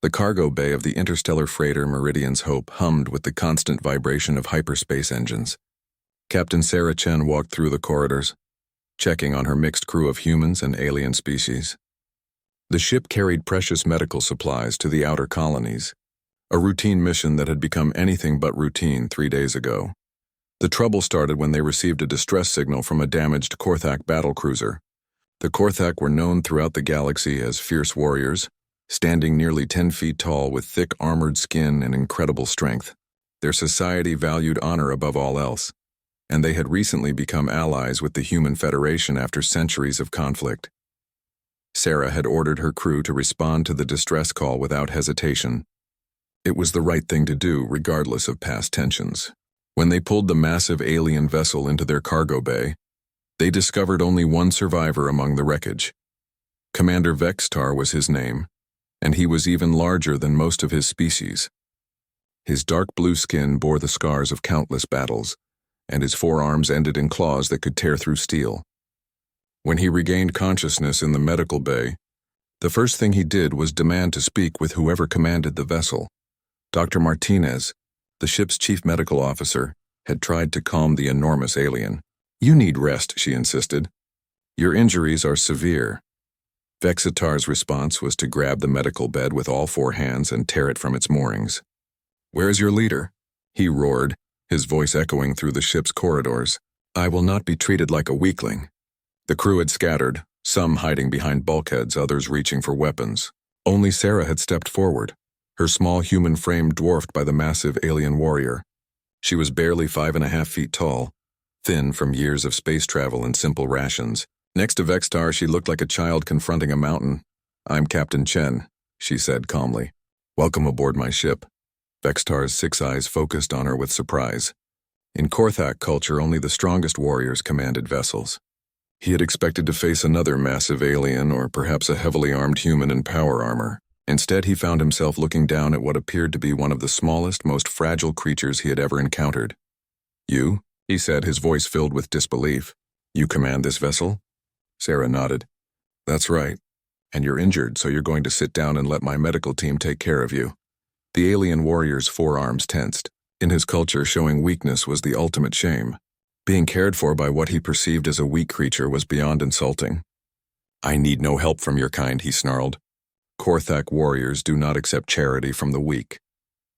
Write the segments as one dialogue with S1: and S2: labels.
S1: The cargo bay of the interstellar freighter Meridian's Hope hummed with the constant vibration of hyperspace engines. Captain Sarah Chen walked through the corridors, checking on her mixed crew of humans and alien species. The ship carried precious medical supplies to the outer colonies, a routine mission that had become anything but routine 3 days ago. The trouble started when they received a distress signal from a damaged Korthak battlecruiser. The Korthak were known throughout the galaxy as fierce warriors, standing nearly 10 feet tall with thick armored skin and incredible strength. Their society valued honor above all else, and they had recently become allies with the Human Federation after centuries of conflict. Sarah had ordered her crew to respond to the distress call without hesitation. It was the right thing to do, regardless of past tensions. When they pulled the massive alien vessel into their cargo bay, they discovered only one survivor among the wreckage. Commander Vextar was his name, and he was even larger than most of his species. His dark blue skin bore the scars of countless battles, and his forearms ended in claws that could tear through steel. When he regained consciousness in the medical bay, the first thing he did was demand to speak with whoever commanded the vessel. Dr. Martinez, the ship's chief medical officer, had tried to calm the enormous alien. "You need rest," she insisted. "Your injuries are severe." Vexitar's response was to grab the medical bed with all 4 hands and tear it from its moorings. "Where's your leader?" he roared, his voice echoing through the ship's corridors. "I will not be treated like a weakling." The crew had scattered, some hiding behind bulkheads, others reaching for weapons. Only Sarah had stepped forward, her small human frame dwarfed by the massive alien warrior. She was barely 5.5 feet tall, thin from years of space travel and simple rations. Next to Vextar, she looked like a child confronting a mountain. "I'm Captain Chen," she said calmly. "Welcome aboard my ship." Vextar's 6 eyes focused on her with surprise. In Korthak culture, only the strongest warriors commanded vessels. He had expected to face another massive alien or perhaps a heavily armed human in power armor. Instead, he found himself looking down at what appeared to be one of the smallest, most fragile creatures he had ever encountered. "You?" he said, his voice filled with disbelief. "You command this vessel?" Sarah nodded. "That's right. And you're injured, so you're going to sit down and let my medical team take care of you." The alien warrior's forearms tensed. In his culture, showing weakness was the ultimate shame. Being cared for by what he perceived as a weak creature was beyond insulting. "I need no help from your kind," he snarled. "Korthak warriors do not accept charity from the weak."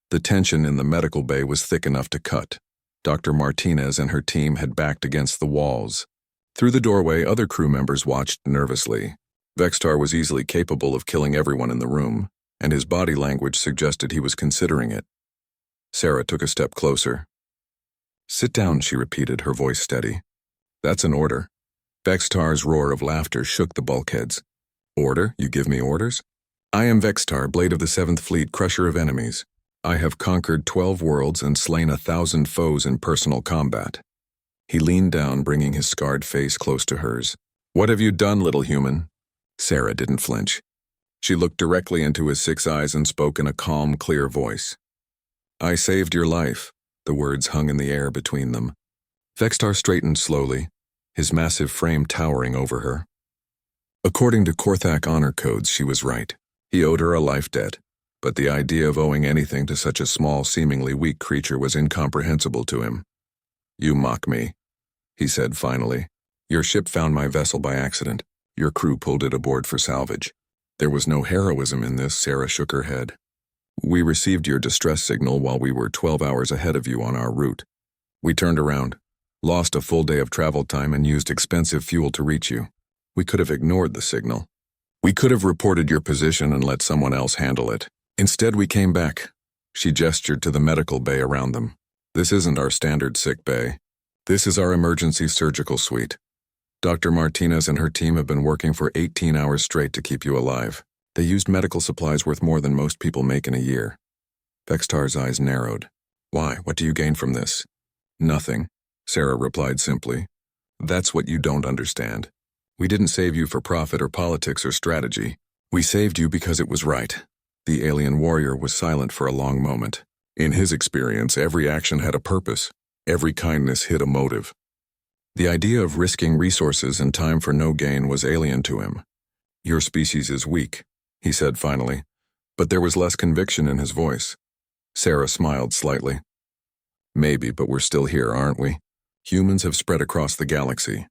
S1: The tension in the medical bay was thick enough to cut. Dr. Martinez and her team had backed against the walls. Through the doorway, other crew members watched nervously. Vextar was easily capable of killing everyone in the room, and his body language suggested he was considering it. Sarah took a step closer. "Sit down," she repeated, her voice steady. "That's an order." Vextar's roar of laughter shook the bulkheads. "Order? You give me orders?" "I am Vextar, Blade of the 7th Fleet, Crusher of Enemies. I have conquered 12 worlds and slain 1,000 foes in personal combat." He leaned down, bringing his scarred face close to hers. "What have you done, little human?" Sarah didn't flinch. She looked directly into his 6 eyes and spoke in a calm, clear voice. "I saved your life." The words hung in the air between them. Vextar straightened slowly, his massive frame towering over her. According to Korthak honor codes, she was right. He owed her a life debt, but the idea of owing anything to such a small, seemingly weak creature was incomprehensible to him. "You mock me," he said finally. "Your ship found my vessel by accident. Your crew pulled it aboard for salvage." "There was no heroism in this," Sarah shook her head. "We received your distress signal while we were 12 hours ahead of you on our route. We turned around, lost a full day of travel time, and used expensive fuel to reach you. We could have ignored the signal. We could have reported your position and let someone else handle it. Instead, we came back." She gestured to the medical bay around them. "This isn't our standard sick bay. This is our emergency surgical suite. Dr. Martinez and her team have been working for 18 hours straight to keep you alive. They used medical supplies worth more than most people make in a year." Vextar's eyes narrowed. "Why? What do you gain from this?" "Nothing," Sarah replied simply. "That's what you don't understand. We didn't save you for profit or politics or strategy. We saved you because it was right." The alien warrior was silent for a long moment. In his experience, every action had a purpose. Every kindness hid a motive. The idea of risking resources and time for no gain was alien to him. "Your species is weak," he said finally, But there was less conviction in his voice. Sarah smiled slightly. Maybe, but we're still here, aren't we? Humans have spread across the galaxy,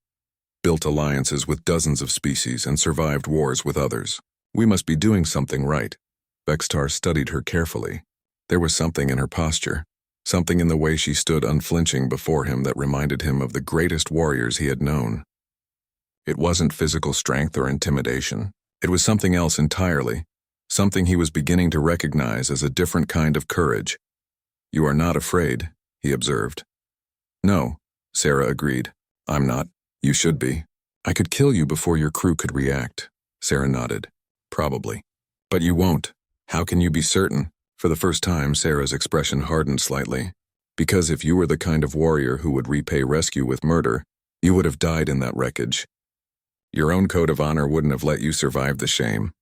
S1: built alliances with dozens of species, and survived wars with others. We must be doing something right. Vextar studied her carefully. There was something in her posture, something in the way she stood unflinching before him that reminded him of the greatest warriors he had known. It wasn't physical strength or intimidation. It was something else entirely, something he was beginning to recognize as a different kind of courage. "You are not afraid," he observed. "No," Sarah agreed. "I'm not. You should be. I could kill you before your crew could react." Sarah nodded. "Probably. But you won't. How can you be certain?" For the first time, Sarah's expression hardened slightly. "Because if you were the kind of warrior who would repay rescue with murder, you would have died in that wreckage. Your own code of honor wouldn't have let you survive the shame."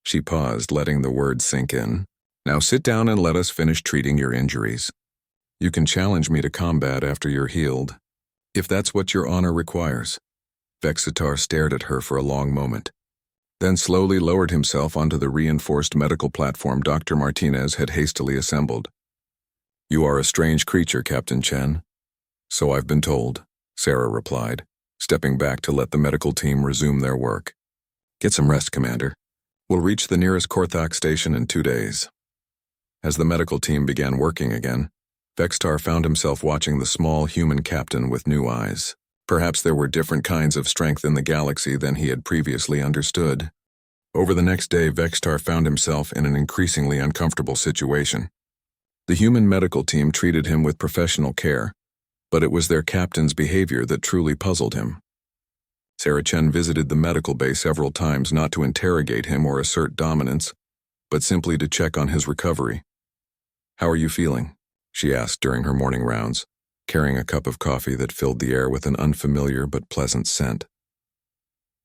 S1: She paused, letting the words sink in. "Now sit down and let us finish treating your injuries. You can challenge me to combat after you're healed, if that's what your honor requires." Vexitar stared at her for a long moment, then slowly lowered himself onto the reinforced medical platform Dr. Martinez had hastily assembled. "You are a strange creature, Captain Chen." "So I've been told," Sarah replied, stepping back to let the medical team resume their work. "Get some rest, Commander. We'll reach the nearest Korthak station in 2 days." As the medical team began working again, Vextar found himself watching the small human captain with new eyes. Perhaps there were different kinds of strength in the galaxy than he had previously understood. Over the next day, Vextar found himself in an increasingly uncomfortable situation. The human medical team treated him with professional care, but it was their captain's behavior that truly puzzled him. Sarah Chen visited the medical bay several times, not to interrogate him or assert dominance, but simply to check on his recovery. "How are you feeling?" she asked during her morning rounds, carrying a cup of coffee that filled the air with an unfamiliar but pleasant scent.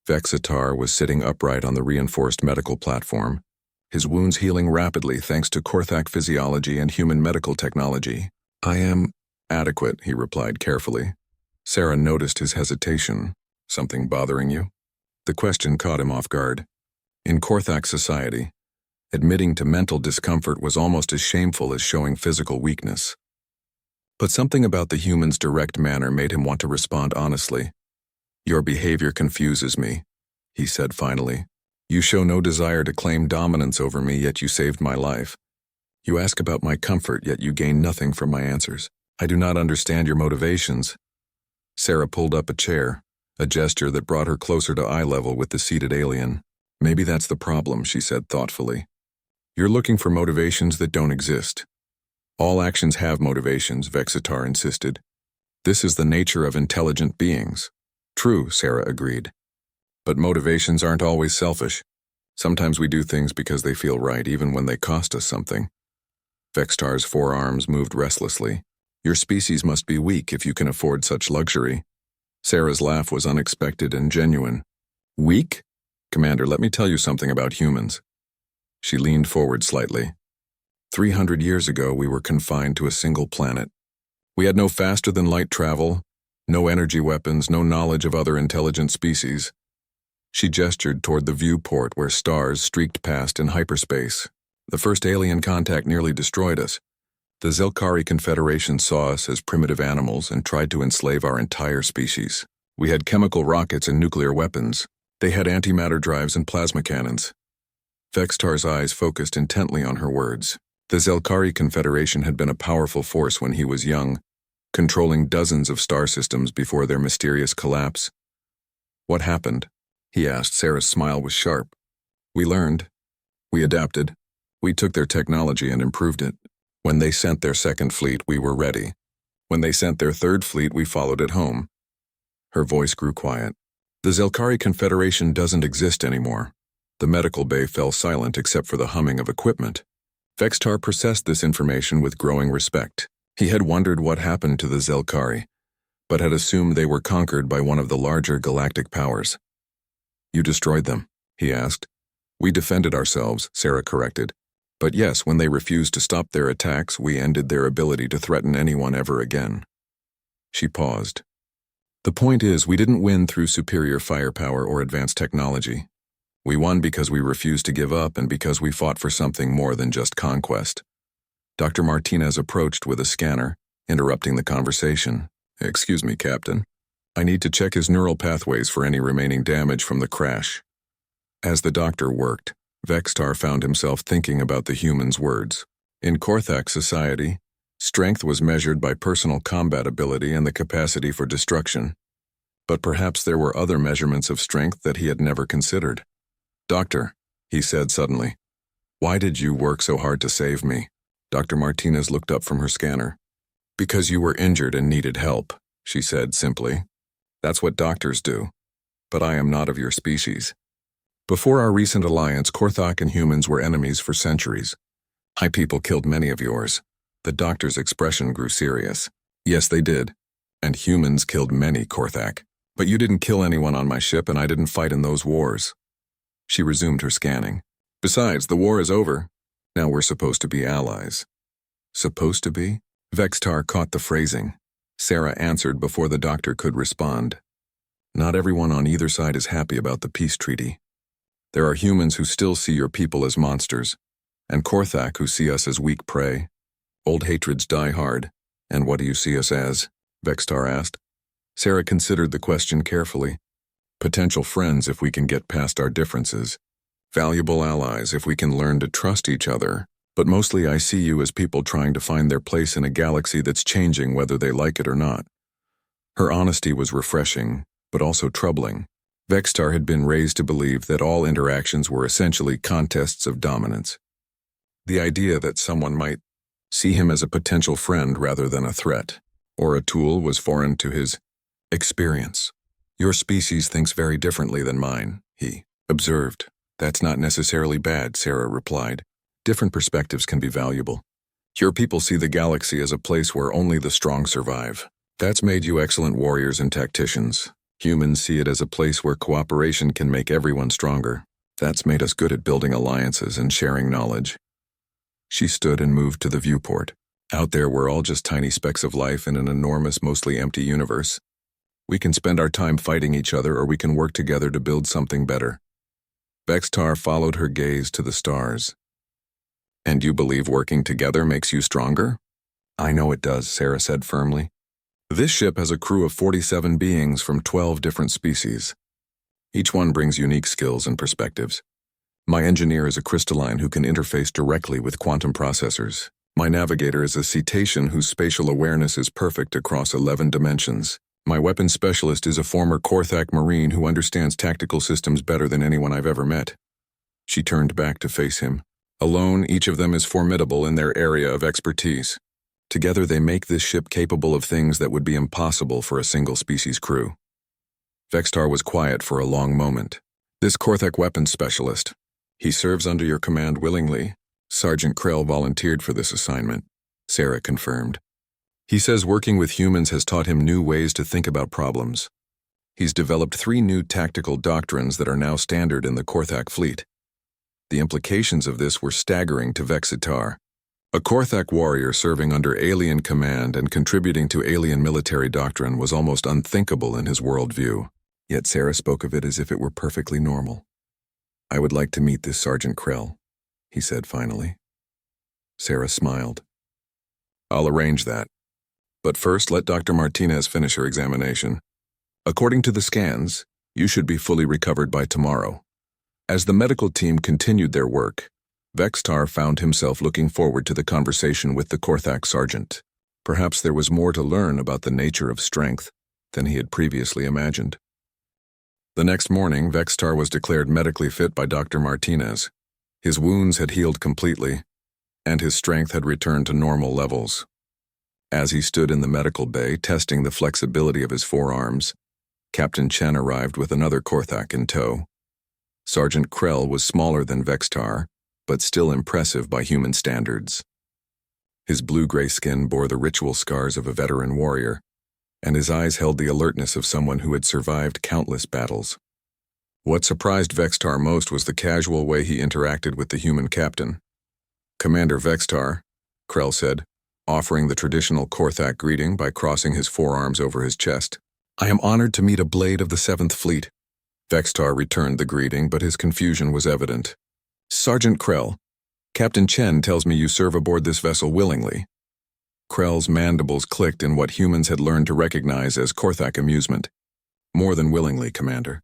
S1: Vexitar was sitting upright on the reinforced medical platform, his wounds healing rapidly thanks to Korthak physiology and human medical technology. "I am adequate," he replied carefully. Sarah noticed his hesitation. "Something bothering you?" The question caught him off guard. In Korthak society, admitting to mental discomfort was almost as shameful as showing physical weakness. But something about the human's direct manner made him want to respond honestly. "Your behavior confuses me," he said finally. "You show no desire to claim dominance over me, yet you saved my life. You ask about my comfort, yet you gain nothing from my answers. I do not understand your motivations." Sarah pulled up a chair, a gesture that brought her closer to eye level with the seated alien. "Maybe that's the problem," she said thoughtfully. "You're looking for motivations that don't exist." "All actions have motivations," Vexitar insisted. "This is the nature of intelligent beings." "True," Sarah agreed. "But motivations aren't always selfish. Sometimes we do things because they feel right, even when they cost us something." Vextar's forearms moved restlessly. "Your species must be weak if you can afford such luxury." Sarah's laugh was unexpected and genuine. "Weak? Commander, let me tell you something about humans." She leaned forward slightly. 300 years ago, we were confined to a single planet. We had no faster-than-light travel, no energy weapons, no knowledge of other intelligent species. She gestured toward the viewport where stars streaked past in hyperspace. The first alien contact nearly destroyed us. The Zelkari Confederation saw us as primitive animals and tried to enslave our entire species. We had chemical rockets and nuclear weapons. They had antimatter drives and plasma cannons. Vextar's eyes focused intently on her words. The Zelkari Confederation had been a powerful force when he was young, controlling dozens of star systems before their mysterious collapse. "What happened?" he asked. Sarah's smile was sharp. "We learned. We adapted. We took their technology and improved it. When they sent their second fleet, we were ready. When they sent their third fleet, we followed it home." Her voice grew quiet. "The Zelkari Confederation doesn't exist anymore." The medical bay fell silent except for the humming of equipment. Vextar processed this information with growing respect. He had wondered what happened to the Zelkari, but had assumed they were conquered by one of the larger galactic powers. "You destroyed them?" he asked. "We defended ourselves," Sarah corrected. "But yes, when they refused to stop their attacks, we ended their ability to threaten anyone ever again." She paused. "The point is, we didn't win through superior firepower or advanced technology. We won because we refused to give up and because we fought for something more than just conquest. Dr. Martinez approached with a scanner, interrupting the conversation. Excuse me, Captain. I need to check his neural pathways for any remaining damage from the crash. As the doctor worked, Vextar found himself thinking about the human's words. In Korthak society, strength was measured by personal combat ability and the capacity for destruction. But perhaps there were other measurements of strength that he had never considered. Doctor, he said suddenly, why did you work so hard to save me? Dr. Martinez looked up from her scanner. Because you were injured and needed help, she said simply. That's what doctors do. But I am not of your species. Before our recent alliance, Korthak and humans were enemies for centuries. My people killed many of yours. The doctor's expression grew serious. Yes, they did. And humans killed many, Korthak. But you didn't kill anyone on my ship and I didn't fight in those wars. She resumed her scanning. Besides, the war is over. Now we're supposed to be allies. Supposed to be? Vextar caught the phrasing. Sarah answered before the doctor could respond. Not everyone on either side is happy about the peace treaty. There are humans who still see your people as monsters, and Korthak who see us as weak prey. Old hatreds die hard. And what do you see us as? Vextar asked. Sarah considered the question carefully. Potential friends if we can get past our differences. Valuable allies if we can learn to trust each other. But mostly I see you as people trying to find their place in a galaxy that's changing whether they like it or not. Her honesty was refreshing, but also troubling. Vextar had been raised to believe that all interactions were essentially contests of dominance. The idea that someone might see him as a potential friend rather than a threat, or a tool, was foreign to his experience. Your species thinks very differently than mine, he observed. That's not necessarily bad, Sarah replied. Different perspectives can be valuable. Your people see the galaxy as a place where only the strong survive. That's made you excellent warriors and tacticians. Humans see it as a place where cooperation can make everyone stronger. That's made us good at building alliances and sharing knowledge. She stood and moved to the viewport. Out there we're all just tiny specks of life in an enormous, mostly empty universe. We can spend our time fighting each other or we can work together to build something better. Vextar followed her gaze to the stars. And you believe working together makes you stronger? I know it does, Sarah said firmly. This ship has a crew of 47 beings from 12 different species. Each one brings unique skills and perspectives. My engineer is a crystalline who can interface directly with quantum processors. My navigator is a cetacean whose spatial awareness is perfect across 11 dimensions. My weapons specialist is a former Korthak Marine who understands tactical systems better than anyone I've ever met. She turned back to face him. Alone, each of them is formidable in their area of expertise. Together they make this ship capable of things that would be impossible for a single species crew. Vextar was quiet for a long moment. This Korthak weapons specialist. He serves under your command willingly. Sergeant Krell volunteered for this assignment, Sarah confirmed. He says working with humans has taught him new ways to think about problems. He's developed 3 new tactical doctrines that are now standard in the Korthak fleet. The implications of this were staggering to Vexitar. A Korthak warrior serving under alien command and contributing to alien military doctrine was almost unthinkable in his worldview. Yet Sarah spoke of it as if it were perfectly normal. I would like to meet this Sergeant Krell, he said finally. Sarah smiled. I'll arrange that. But first, let Dr. Martinez finish her examination. According to the scans, you should be fully recovered by tomorrow. As the medical team continued their work, Vextar found himself looking forward to the conversation with the Korthak sergeant. Perhaps there was more to learn about the nature of strength than he had previously imagined. The next morning, Vextar was declared medically fit by Dr. Martinez. His wounds had healed completely, and his strength had returned to normal levels. As he stood in the medical bay testing the flexibility of his forearms, Captain Chen arrived with another Korthak in tow. Sergeant Krell was smaller than Vextar, but still impressive by human standards. His blue-gray skin bore the ritual scars of a veteran warrior, and his eyes held the alertness of someone who had survived countless battles. What surprised Vextar most was the casual way he interacted with the human captain. Commander Vextar, Krell said, offering the traditional Korthak greeting by crossing his forearms over his chest. I am honored to meet a blade of the 7th Fleet. Vextar returned the greeting, but his confusion was evident. Sergeant Krell, Captain Chen tells me you serve aboard this vessel willingly. Krell's mandibles clicked in what humans had learned to recognize as Korthak amusement. More than willingly, Commander.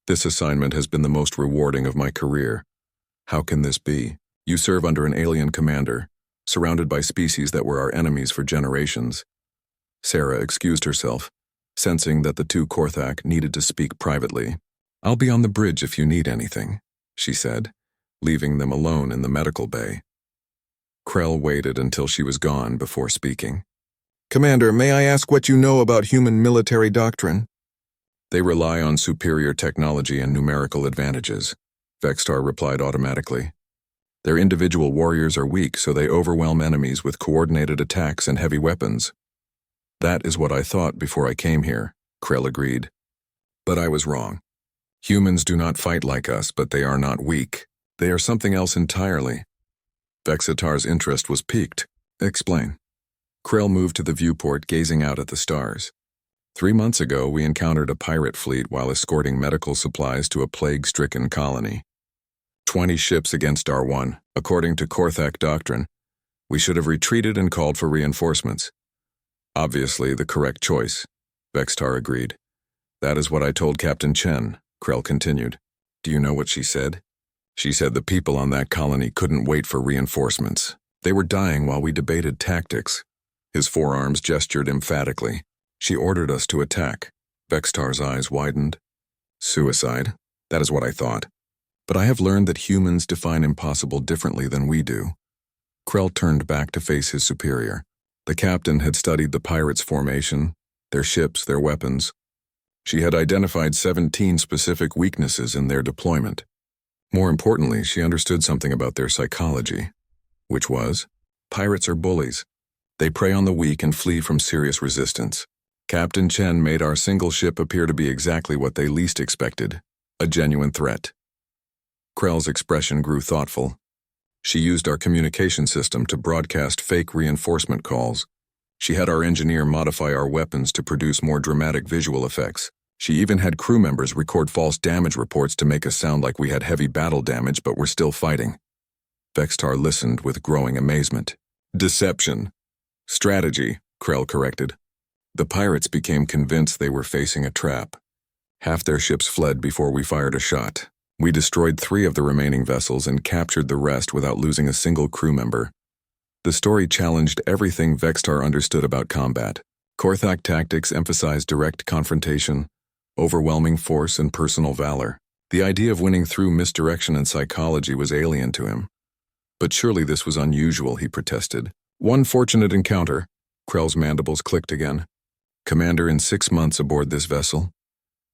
S1: This assignment has been the most rewarding of my career. How can this be? You serve under an alien commander, surrounded by species that were our enemies for generations. Sarah excused herself, sensing that the two Korthak needed to speak privately. I'll be on the bridge if you need anything, she said, leaving them alone in the medical bay. Krell waited until she was gone before speaking. Commander, may I ask what you know about human military doctrine? They rely on superior technology and numerical advantages, Vextar replied automatically. Their individual warriors are weak, so they overwhelm enemies with coordinated attacks and heavy weapons. That is what I thought before I came here, Krell agreed. But I was wrong. Humans do not fight like us, but they are not weak. They are something else entirely. Vexitar's interest was piqued. Explain. Krell moved to the viewport, gazing out at the stars. 3 months ago, we encountered a pirate fleet while escorting medical supplies to a plague-stricken colony. 20 ships against our 1. According to Korthak doctrine, we should have retreated and called for reinforcements. Obviously, the correct choice, Vextar agreed. That is what I told Captain Chen, Krell continued. Do you know what she said? She said the people on that colony couldn't wait for reinforcements. They were dying while we debated tactics. His forearms gestured emphatically. She ordered us to attack. Vextar's eyes widened. Suicide? That is what I thought. But I have learned that humans define impossible differently than we do. Krell turned back to face his superior. The captain had studied the pirates' formation, their ships, their weapons. She had identified 17 specific weaknesses in their deployment. More importantly, she understood something about their psychology, which was, pirates are bullies. They prey on the weak and flee from serious resistance. Captain Chen made our single ship appear to be exactly what they least expected, a genuine threat. Krell's expression grew thoughtful. She used our communication system to broadcast fake reinforcement calls. She had our engineer modify our weapons to produce more dramatic visual effects. She even had crew members record false damage reports to make us sound like we had heavy battle damage but were still fighting. Vextar listened with growing amazement. Deception. Strategy, Krell corrected. The pirates became convinced they were facing a trap. Half their ships fled before we fired a shot. We destroyed 3 of the remaining vessels and captured the rest without losing a single crew member. The story challenged everything Vextar understood about combat. Korthak tactics emphasized direct confrontation, overwhelming force, and personal valor. The idea of winning through misdirection and psychology was alien to him. But surely this was unusual, he protested. One fortunate encounter. Krell's mandibles clicked again. Commander, in 6 months aboard this vessel,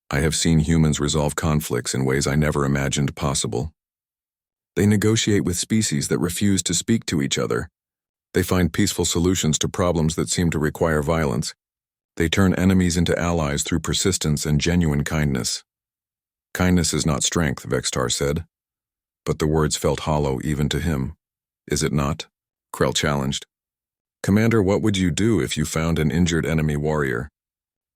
S1: I have seen humans resolve conflicts in ways I never imagined possible. They negotiate with species that refuse to speak to each other. They find peaceful solutions to problems that seem to require violence. They turn enemies into allies through persistence and genuine kindness. Kindness is not strength, Vextar said. But the words felt hollow even to him. Is it not? Krell challenged. Commander, what would you do if you found an injured enemy warrior?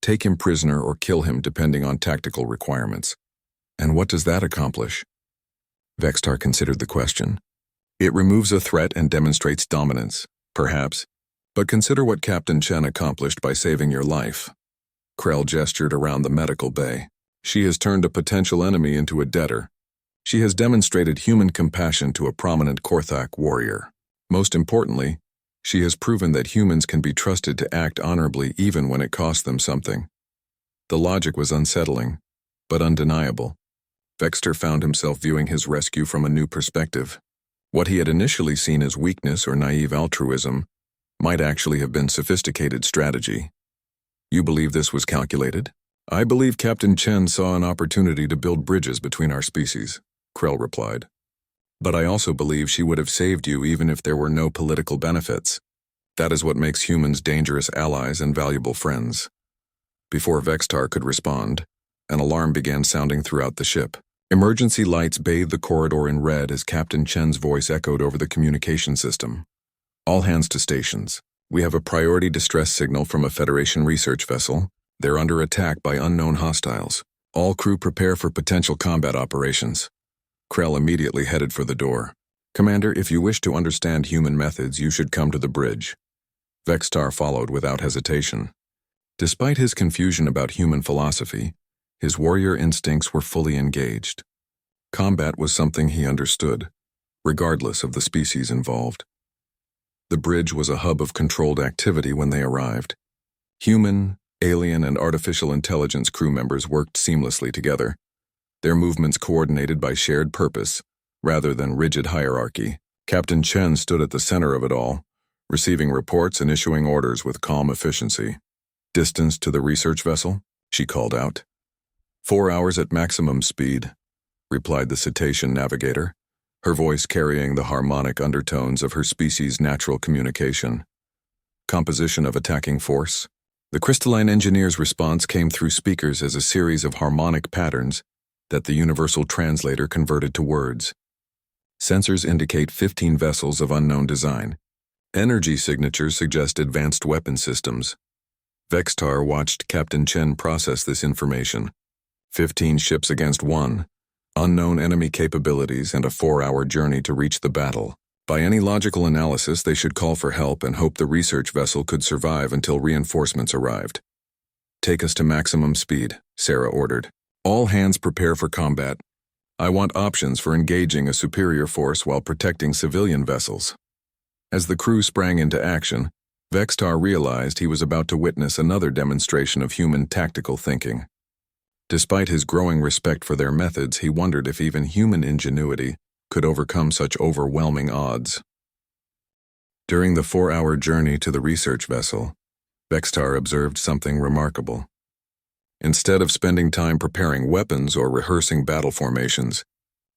S1: Take him prisoner or kill him depending on tactical requirements. And what does that accomplish? Vextar considered the question. It removes a threat and demonstrates dominance, perhaps. But consider what Captain Chen accomplished by saving your life. Krell gestured around the medical bay. She has turned a potential enemy into a debtor. She has demonstrated human compassion to a prominent Korthak warrior. Most importantly, she has proven that humans can be trusted to act honorably even when it costs them something. The logic was unsettling, but undeniable. Vextar found himself viewing his rescue from a new perspective. What he had initially seen as weakness or naive altruism might actually have been sophisticated strategy. You believe this was calculated? I believe Captain Chen saw an opportunity to build bridges between our species, Krell replied. But I also believe she would have saved you even if there were no political benefits. That is what makes humans dangerous allies and valuable friends. Before Vextar could respond, an alarm began sounding throughout the ship. Emergency lights bathed the corridor in red as Captain Chen's voice echoed over the communication system. All hands to stations. We have a priority distress signal from a Federation research vessel. They're under attack by unknown hostiles. All crew prepare for potential combat operations. Krell immediately headed for the door. Commander, if you wish to understand human methods, you should come to the bridge. Vextar followed without hesitation. Despite his confusion about human philosophy, his warrior instincts were fully engaged. Combat was something he understood, regardless of the species involved. The bridge was a hub of controlled activity when they arrived. Human, alien, and artificial intelligence crew members worked seamlessly together, their movements coordinated by shared purpose, rather than rigid hierarchy. Captain Chen stood at the center of it all, receiving reports and issuing orders with calm efficiency. Distance to the research vessel? She called out. 4 hours at maximum speed, replied the cetacean navigator, her voice carrying the harmonic undertones of her species' natural communication. Composition of attacking force? The crystalline engineer's response came through speakers as a series of harmonic patterns that the universal translator converted to words. Sensors indicate 15 vessels of unknown design. Energy signatures suggest advanced weapon systems. Vextar watched Captain Chen process this information. 15 ships against 1, unknown enemy capabilities, and a 4-hour journey to reach the battle. By any logical analysis, they should call for help and hope the research vessel could survive until reinforcements arrived. Take us to maximum speed, Sarah ordered. All hands prepare for combat. I want options for engaging a superior force while protecting civilian vessels. As the crew sprang into action, Vextar realized he was about to witness another demonstration of human tactical thinking. Despite his growing respect for their methods, he wondered if even human ingenuity could overcome such overwhelming odds. During the 4-hour journey to the research vessel, Vextar observed something remarkable. Instead of spending time preparing weapons or rehearsing battle formations,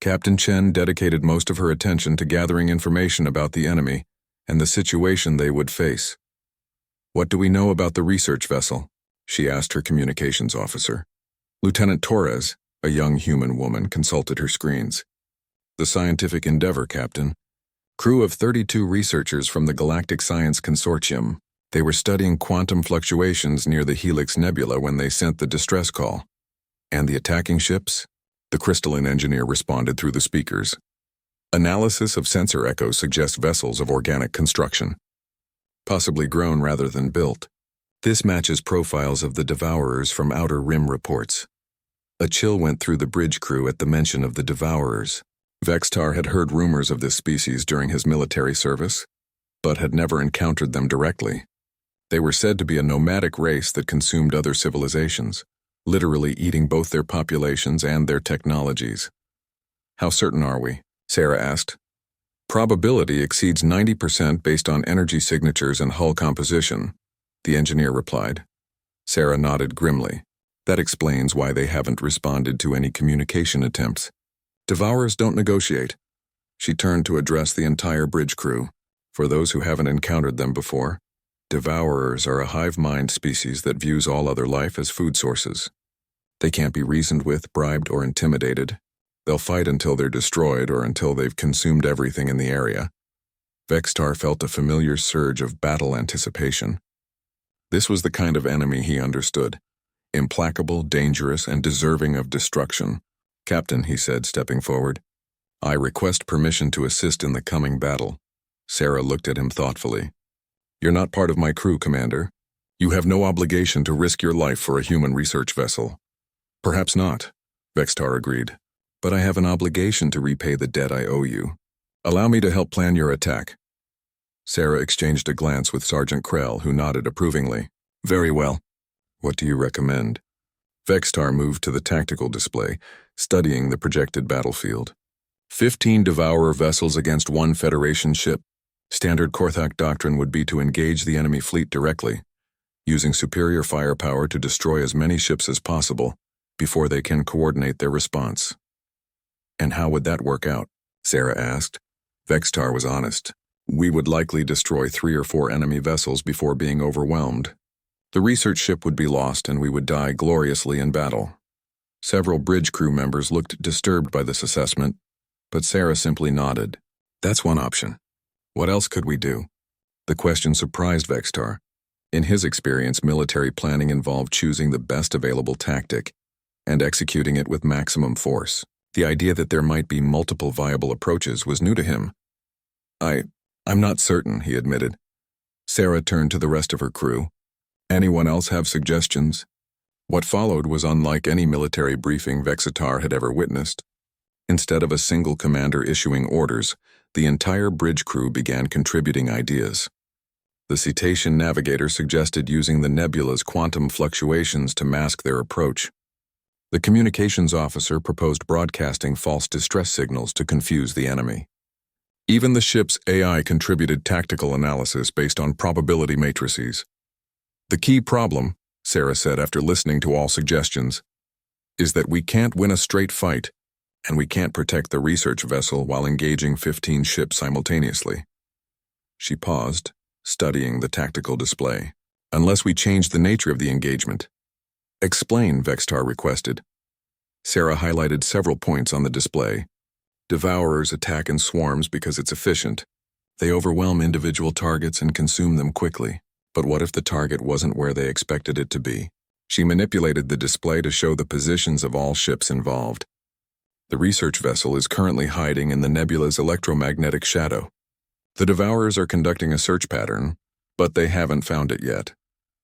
S1: Captain Chen dedicated most of her attention to gathering information about the enemy and the situation they would face. What do we know about the research vessel? She asked her communications officer. Lieutenant Torres, a young human woman, consulted her screens. The scientific endeavor, Captain. Crew of 32 researchers from the Galactic Science Consortium. They were studying quantum fluctuations near the Helix Nebula when they sent the distress call. And the attacking ships? The crystalline engineer responded through the speakers. Analysis of sensor echoes suggests vessels of organic construction, possibly grown rather than built. This matches profiles of the Devourers from Outer Rim reports. A chill went through the bridge crew at the mention of the Devourers. Vextar had heard rumors of this species during his military service, but had never encountered them directly. They were said to be a nomadic race that consumed other civilizations, literally eating both their populations and their technologies. How certain are we? Sarah asked. Probability exceeds 90% based on energy signatures and hull composition, the engineer replied. Sarah nodded grimly. That explains why they haven't responded to any communication attempts. Devourers don't negotiate. She turned to address the entire bridge crew. For those who haven't encountered them before, Devourers are a hive-mind species that views all other life as food sources. They can't be reasoned with, bribed, or intimidated. They'll fight until they're destroyed or until they've consumed everything in the area. Vextar felt a familiar surge of battle anticipation. This was the kind of enemy he understood. Implacable, dangerous, and deserving of destruction. Captain, he said, stepping forward, I request permission to assist in the coming battle. Sarah looked at him thoughtfully. You're not part of my crew, Commander. You have no obligation to risk your life for a human research vessel. Perhaps not, Vextar agreed. But I have an obligation to repay the debt I owe you. Allow me to help plan your attack. Sarah exchanged a glance with Sergeant Krell, who nodded approvingly. Very well. What do you recommend? Vextar moved to the tactical display, studying the projected battlefield. 15 Devourer vessels against 1 Federation ship. Standard Korthak doctrine would be to engage the enemy fleet directly, using superior firepower to destroy as many ships as possible before they can coordinate their response. And how would that work out? Sarah asked. Vextar was honest. We would likely destroy 3 or 4 enemy vessels before being overwhelmed. The research ship would be lost and we would die gloriously in battle. Several bridge crew members looked disturbed by this assessment, but Sarah simply nodded. That's one option. What else could we do? The question surprised Vextar. In his experience, military planning involved choosing the best available tactic, and executing it with maximum force. The idea that there might be multiple viable approaches was new to him. I'm not certain, he admitted. Sarah turned to the rest of her crew. Anyone else have suggestions? What followed was unlike any military briefing Vexitar had ever witnessed. Instead of a single commander issuing orders, the entire bridge crew began contributing ideas. The Cetacean navigator suggested using the nebula's quantum fluctuations to mask their approach. The communications officer proposed broadcasting false distress signals to confuse the enemy. Even the ship's AI contributed tactical analysis based on probability matrices. The key problem, Sarah said after listening to all suggestions, is that we can't win a straight fight, and we can't protect the research vessel while engaging 15 ships simultaneously. She paused, studying the tactical display. Unless we change the nature of the engagement. Explain, Vexitar requested. Sarah highlighted several points on the display. Devourers attack in swarms because it's efficient. They overwhelm individual targets and consume them quickly. But what if the target wasn't where they expected it to be? She manipulated the display to show the positions of all ships involved. The research vessel is currently hiding in the nebula's electromagnetic shadow. The Devourers are conducting a search pattern, but they haven't found it yet.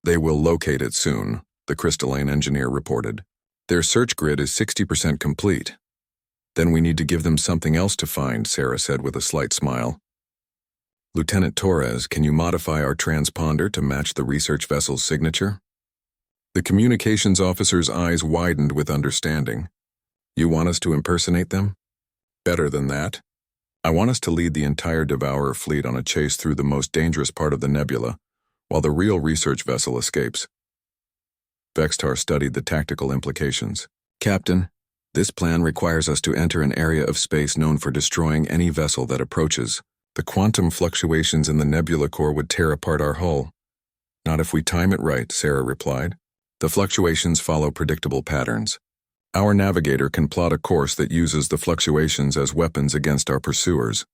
S1: They will locate it soon, the crystalline engineer reported. Their search grid is 60% complete. Then we need to give them something else to find, Sarah said with a slight smile. Lieutenant Torres, can you modify our transponder to match the research vessel's signature? The communications officer's eyes widened with understanding. You want us to impersonate them? Better than that. I want us to lead the entire Devourer fleet on a chase through the most dangerous part of the nebula, while the real research vessel escapes. Vexitar studied the tactical implications. Captain, this plan requires us to enter an area of space known for destroying any vessel that approaches. The quantum fluctuations in the nebula core would tear apart our hull. Not if we time it right, Sarah replied. The fluctuations follow predictable patterns. Our navigator can plot a course that uses the fluctuations as weapons against our pursuers.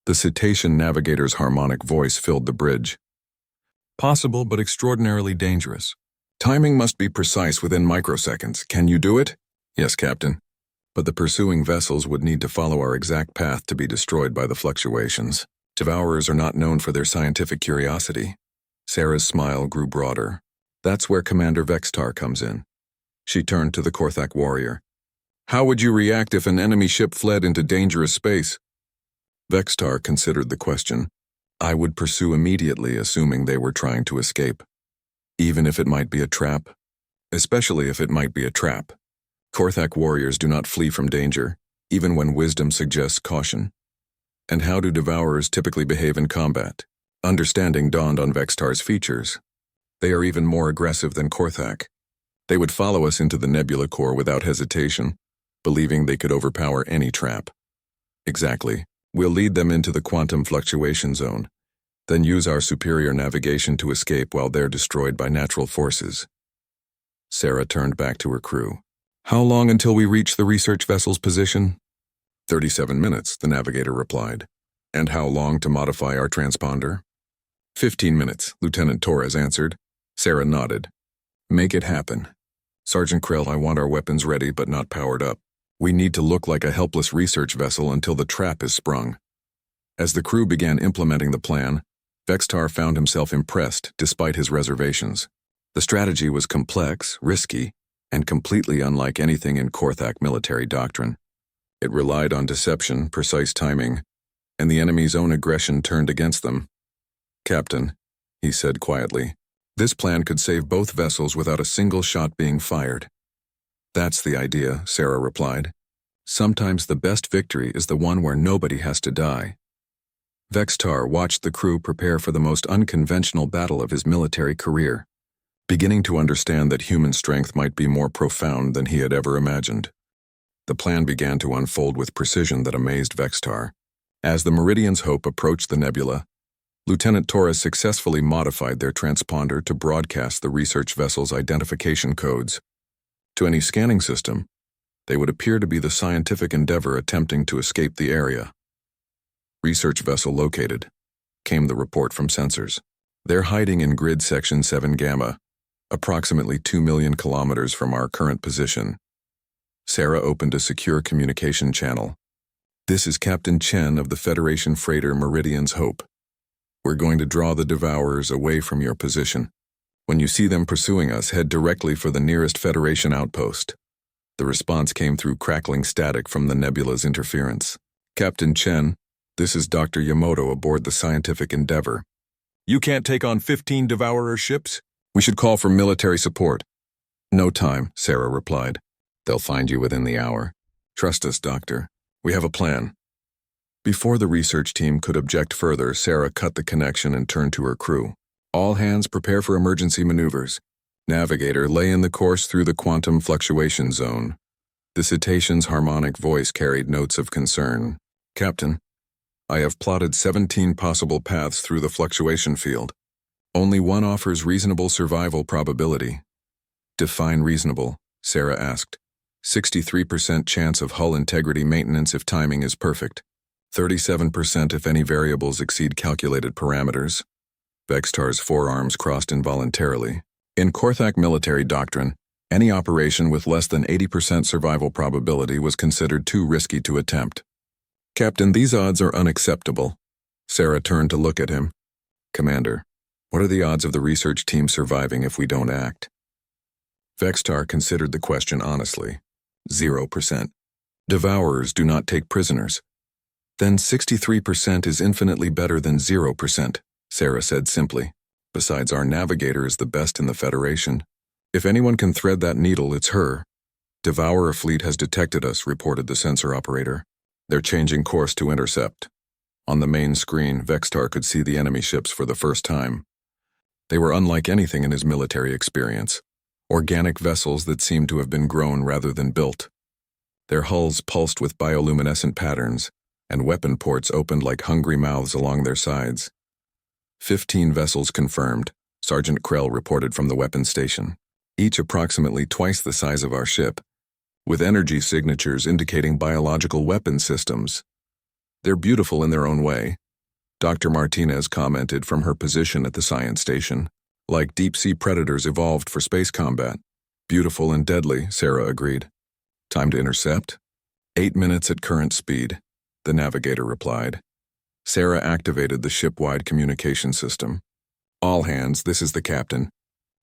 S1: The Cetacean navigator's harmonic voice filled the bridge. Possible, but extraordinarily dangerous. Timing must be precise within microseconds. Can you do it? Yes, Captain. But the pursuing vessels would need to follow our exact path to be destroyed by the fluctuations. Devourers are not known for their scientific curiosity. Sarah's smile grew broader. That's where Commander Vexitar comes in. She turned to the Korthak warrior. How would you react if an enemy ship fled into dangerous space? Vexitar considered the question. I would pursue immediately, assuming they were trying to escape. Even if it might be a trap. Especially if it might be a trap. Korthak warriors do not flee from danger, even when wisdom suggests caution. And how do Devourers typically behave in combat? Understanding dawned on Vexitar's features. They are even more aggressive than Korthak. They would follow us into the nebula core without hesitation, believing they could overpower any trap. Exactly. We'll lead them into the quantum fluctuation zone, then use our superior navigation to escape while they're destroyed by natural forces. Sarah turned back to her crew. How long until we reach the research vessel's position? 37 minutes, the navigator replied. And how long to modify our transponder? 15 minutes, Lieutenant Torres answered. Sarah nodded. Make it happen. Sergeant Krell, I want our weapons ready but not powered up. We need to look like a helpless research vessel until the trap is sprung. As the crew began implementing the plan, Vexitar found himself impressed despite his reservations. The strategy was complex, risky, and completely unlike anything in Korthak military doctrine. It relied on deception, precise timing, and the enemy's own aggression turned against them. Captain, he said quietly, this plan could save both vessels without a single shot being fired. That's the idea, Sarah replied. Sometimes the best victory is the one where nobody has to die. Vexitar watched the crew prepare for the most unconventional battle of his military career, beginning to understand that human strength might be more profound than he had ever imagined. The plan began to unfold with precision that amazed Vexitar. As the Meridian's Hope approached the nebula, Lieutenant Torres successfully modified their transponder to broadcast the research vessel's identification codes. To any scanning system, they would appear to be the scientific endeavor attempting to escape the area. Research vessel located, came the report from sensors. They're hiding in grid section 7 Gamma, approximately 2 million kilometers from our current position. Sarah opened a secure communication channel. "This is Captain Chen of the Federation freighter Meridian's Hope. We're going to draw the Devourers away from your position. When you see them pursuing us, head directly for the nearest Federation outpost." The response came through crackling static from the nebula's interference. "Captain Chen, this is Dr. Yamoto aboard the Scientific Endeavor. You can't take on 15 Devourer ships? We should call for military support." "No time," Sarah replied. "They'll find you within the hour. Trust us, Doctor. We have a plan." Before the research team could object further, Sarah cut the connection and turned to her crew. "All hands prepare for emergency maneuvers. Navigator, lay in the course through the quantum fluctuation zone." The cetacean's harmonic voice carried notes of concern. "Captain, I have plotted 17 possible paths through the fluctuation field. Only one offers reasonable survival probability." "Define reasonable," Sarah asked. 63% chance of hull integrity maintenance if timing is perfect. 37% if any variables exceed calculated parameters. Vextar's forearms crossed involuntarily. In Korthak military doctrine, any operation with less than 80% survival probability was considered too risky to attempt. "Captain, these odds are unacceptable." Sarah turned to look at him. "Commander, what are the odds of the research team surviving if we don't act?" Vextar considered the question honestly. 0%. Devourers do not take prisoners. "Then 63% is infinitely better than 0%, Sarah said simply. "Besides, our navigator is the best in the Federation. If anyone can thread that needle, it's her." "Devourer fleet has detected us," reported the sensor operator. "They're changing course to intercept." On the main screen, Vextar could see the enemy ships for the first time. They were unlike anything in his military experience. Organic vessels that seemed to have been grown rather than built. Their hulls pulsed with bioluminescent patterns, and weapon ports opened like hungry mouths along their sides. 15 vessels confirmed, Sergeant Krell reported from the weapons station. Each approximately twice the size of our ship, with energy signatures indicating biological weapon systems. "They're beautiful in their own way," Dr. Martinez commented from her position at the science station. "Like deep-sea predators evolved for space combat." "Beautiful and deadly," Sarah agreed. "Time to intercept?" 8 minutes at current speed, the navigator replied. Sarah activated the ship-wide communication system. "All hands, this is the captain.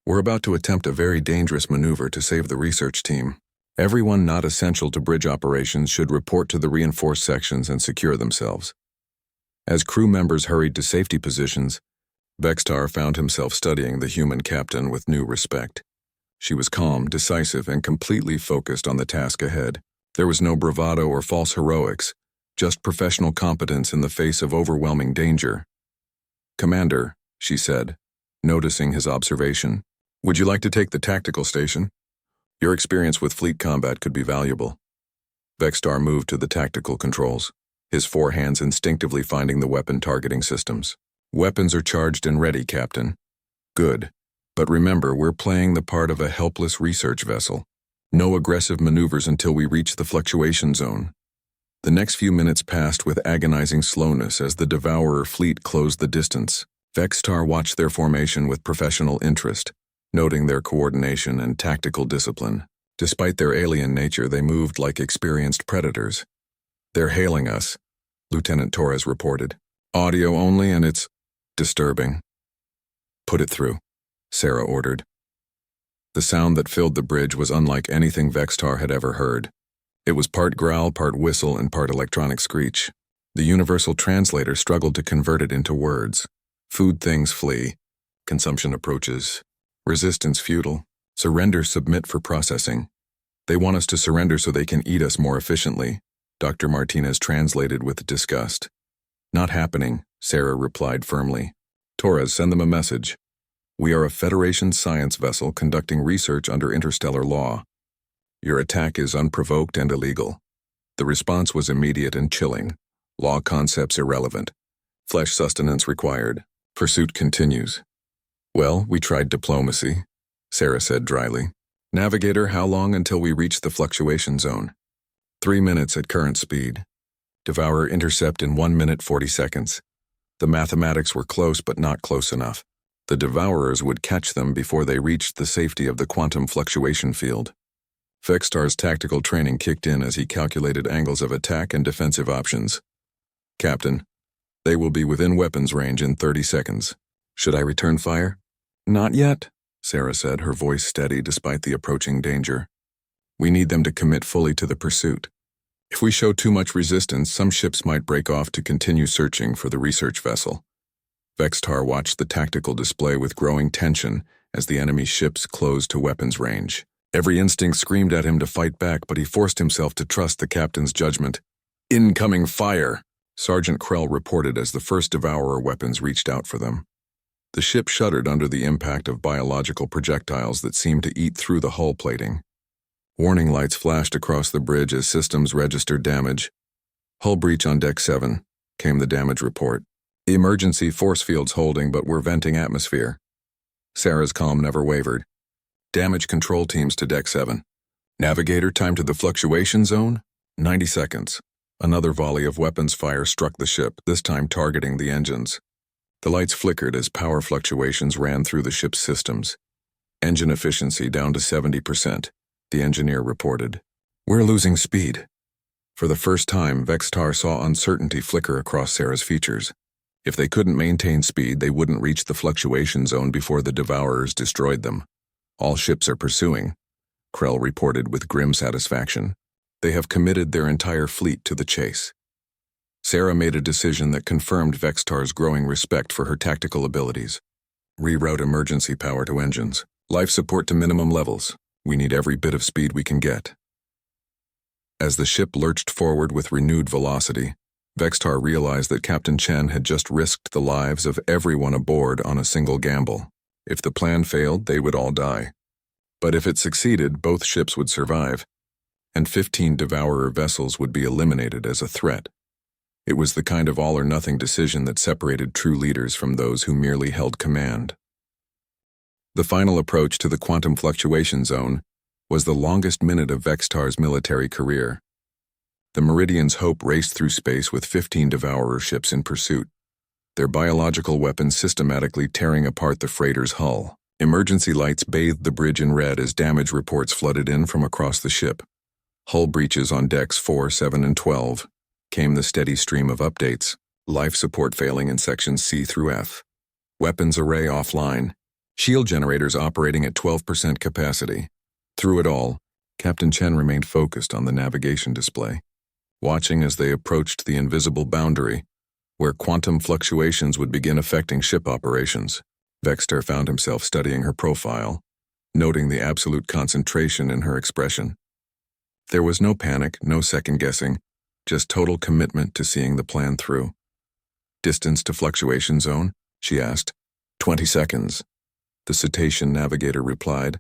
S1: We're about to attempt a very dangerous maneuver to save the research team. Everyone not essential to bridge operations should report to the reinforced sections and secure themselves." As crew members hurried to safety positions, Vextar found himself studying the human captain with new respect. She was calm, decisive, and completely focused on the task ahead. There was no bravado or false heroics, just professional competence in the face of overwhelming danger. "Commander," she said, noticing his observation, "would you like to take the tactical station? Your experience with fleet combat could be valuable." Vextar moved to the tactical controls, his 4 hands instinctively finding the weapon targeting systems. "Weapons are charged and ready, Captain." "Good. But remember, we're playing the part of a helpless research vessel. No aggressive maneuvers until we reach the fluctuation zone." The next few minutes passed with agonizing slowness as the Devourer fleet closed the distance. Vextar watched their formation with professional interest, noting their coordination and tactical discipline. Despite their alien nature, they moved like experienced predators. "They're hailing us," Lieutenant Torres reported. "Audio only, and it's disturbing." "Put it through," Sarah ordered. The sound that filled the bridge was unlike anything Vextar had ever heard. It was part growl, part whistle, and part electronic screech. The universal translator struggled to convert it into words. "Food things flee. Consumption approaches. Resistance futile. Surrender submit for processing. They want us to surrender so they can eat us more efficiently," Dr. Martinez translated with disgust. "Not happening," Sarah replied firmly. "Torres, send them a message. We are a Federation science vessel conducting research under interstellar law. Your attack is unprovoked and illegal." The response was immediate and chilling. "Law concepts irrelevant. Flesh sustenance required. Pursuit continues." "Well, we tried diplomacy," Sarah said dryly. "Navigator, how long until we reach the fluctuation zone?" 3 minutes at current speed. Devourer intercept in 1 minute 40 seconds. The mathematics were close but not close enough. The Devourers would catch them before they reached the safety of the quantum fluctuation field. Vextar's tactical training kicked in as he calculated angles of attack and defensive options. Captain, they will be within weapons range in 30 seconds. Should I return fire? Not yet, Sarah said, her voice steady despite the approaching danger. We need them to commit fully to the pursuit. If we show too much resistance, some ships might break off to continue searching for the research vessel. Vextar watched the tactical display with growing tension as the enemy ships closed to weapons range. Every instinct screamed at him to fight back, but he forced himself to trust the captain's judgment. Incoming fire! Sergeant Krell reported as the first Devourer weapons reached out for them. The ship shuddered under the impact of biological projectiles that seemed to eat through the hull plating. Warning lights flashed across the bridge as systems registered damage. Hull breach on Deck 7, came the damage report. Emergency force fields holding, but we're venting atmosphere. Sarah's calm never wavered. Damage control teams to Deck 7. Navigator, time to the fluctuation zone? 90 seconds. Another volley of weapons fire struck the ship, this time targeting the engines. The lights flickered as power fluctuations ran through the ship's systems. Engine efficiency down to 70%, the engineer reported. We're losing speed. For the first time, Vextar saw uncertainty flicker across Sarah's features. If they couldn't maintain speed, they wouldn't reach the fluctuation zone before the Devourers destroyed them. All ships are pursuing, Krell reported with grim satisfaction. They have committed their entire fleet to the chase. Sarah made a decision that confirmed Vextar's growing respect for her tactical abilities. Reroute emergency power to engines. Life support to minimum levels. We need every bit of speed we can get. As the ship lurched forward with renewed velocity, Vextar realized that Captain Chen had just risked the lives of everyone aboard on a single gamble. If the plan failed, they would all die. But if it succeeded, both ships would survive, and 15 Devourer vessels would be eliminated as a threat. It was the kind of all-or-nothing decision that separated true leaders from those who merely held command. The final approach to the quantum fluctuation zone was the longest minute of Vextar's military career. The Meridian's Hope raced through space with 15 Devourer ships in pursuit, their biological weapons systematically tearing apart the freighter's hull. Emergency lights bathed the bridge in red as damage reports flooded in from across the ship. Hull breaches on decks 4, 7, and 12. Came the steady stream of updates. Life support failing in sections C through F. Weapons array offline. Shield generators operating at 12% capacity. Through it all, Captain Chen remained focused on the navigation display, watching as they approached the invisible boundary, where quantum fluctuations would begin affecting ship operations. Vextar found himself studying her profile, noting the absolute concentration in her expression. There was no panic, no second-guessing, just total commitment to seeing the plan through. Distance to fluctuation zone? She asked. 20 seconds. The cetacean navigator replied,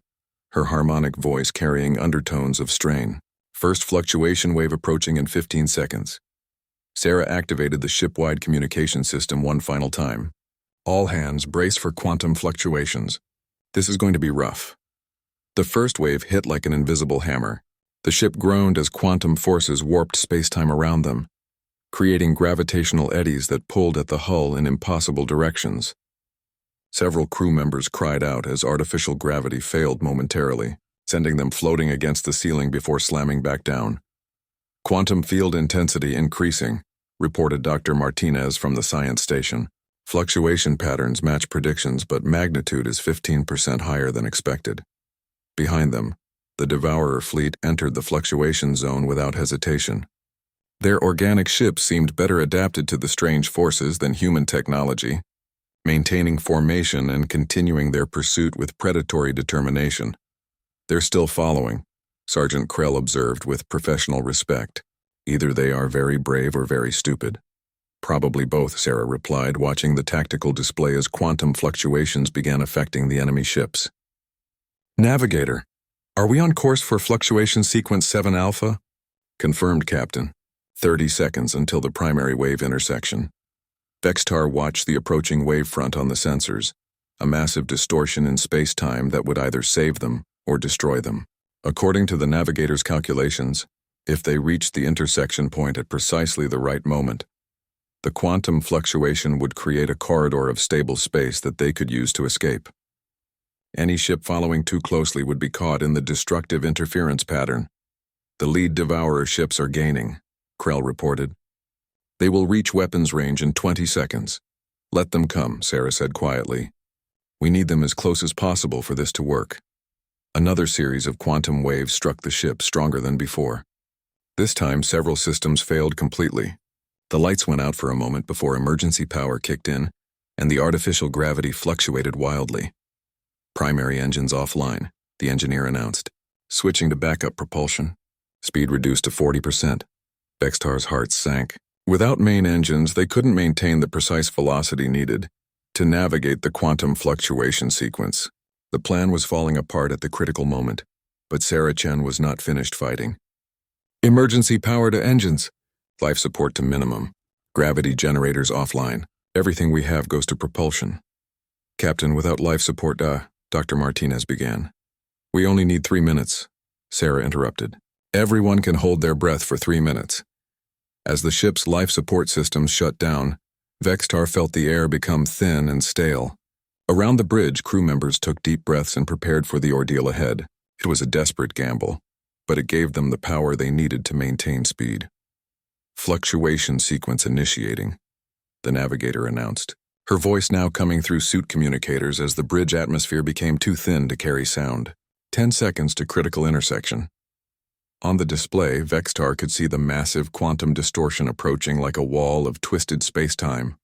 S1: her harmonic voice carrying undertones of strain. First fluctuation wave approaching in 15 seconds. Sarah activated the ship-wide communication system one final time. All hands brace for quantum fluctuations. This is going to be rough. The first wave hit like an invisible hammer. The ship groaned as quantum forces warped space-time around them, creating gravitational eddies that pulled at the hull in impossible directions. Several crew members cried out as artificial gravity failed momentarily, sending them floating against the ceiling before slamming back down. Quantum field intensity increasing, reported Dr. Martinez from the science station. Fluctuation patterns match predictions, but magnitude is 15% higher than expected. Behind them, the Devourer fleet entered the fluctuation zone without hesitation. Their organic ships seemed better adapted to the strange forces than human technology, maintaining formation and continuing their pursuit with predatory determination. They're still following, Sergeant Krell observed with professional respect. Either they are very brave or very stupid. Probably both, Sarah replied, watching the tactical display as quantum fluctuations began affecting the enemy ships. Navigator, are we on course for fluctuation sequence 7 Alpha? Confirmed, Captain. 30 seconds until the primary wave intersection. Vextar watched the approaching wavefront on the sensors, a massive distortion in space-time that would either save them or destroy them. According to the navigator's calculations, if they reached the intersection point at precisely the right moment, the quantum fluctuation would create a corridor of stable space that they could use to escape. Any ship following too closely would be caught in the destructive interference pattern. The lead Devourer ships are gaining, Krell reported. They will reach weapons range in 20 seconds. Let them come, Sarah said quietly. We need them as close as possible for this to work. Another series of quantum waves struck the ship, stronger than before. This time, several systems failed completely. The lights went out for a moment before emergency power kicked in, and the artificial gravity fluctuated wildly. Primary engines offline, the engineer announced. Switching to backup propulsion. Speed reduced to 40%. Vextar's heart sank. Without main engines, they couldn't maintain the precise velocity needed to navigate the quantum fluctuation sequence. The plan was falling apart at the critical moment, but Sarah Chen was not finished fighting. Emergency power to engines. Life support to minimum. Gravity generators offline. Everything we have goes to propulsion. Captain, without life support, Dr. Martinez began. We only need 3 minutes, Sarah interrupted. Everyone can hold their breath for 3 minutes. As the ship's life support systems shut down, Vextar felt the air become thin and stale. Around the bridge, crew members took deep breaths and prepared for the ordeal ahead. It was a desperate gamble, but it gave them the power they needed to maintain speed. Fluctuation sequence initiating, the navigator announced, her voice now coming through suit communicators as the bridge atmosphere became too thin to carry sound. 10 seconds to critical intersection. On the display, Vextar could see the massive quantum distortion approaching like a wall of twisted space-time.